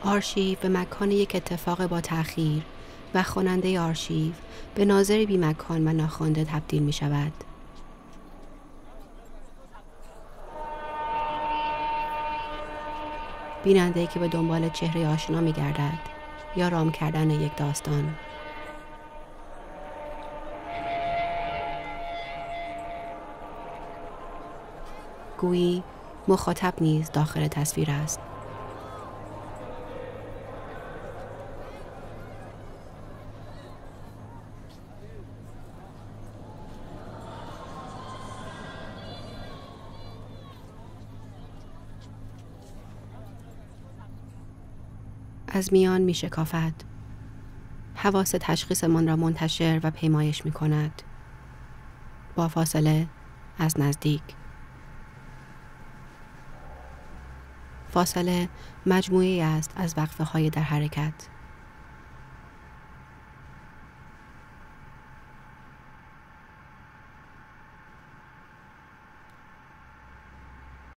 آرشیو به مکان یک اتفاق با تأخیر و خواننده آرشیو به ناظر بی مکان و ناخوانده تبدیل می شود. بیننده که به دنبال چهره آشنا می گردد یا رام کردن یک داستان. گویی مخاطب نیز داخل تصویر است. از میان می شکافد. حواس تشخیصمان را منتشر و پیمایش می کند. با فاصله از نزدیک. فاصله مجموعی است از وقفه های در حرکت.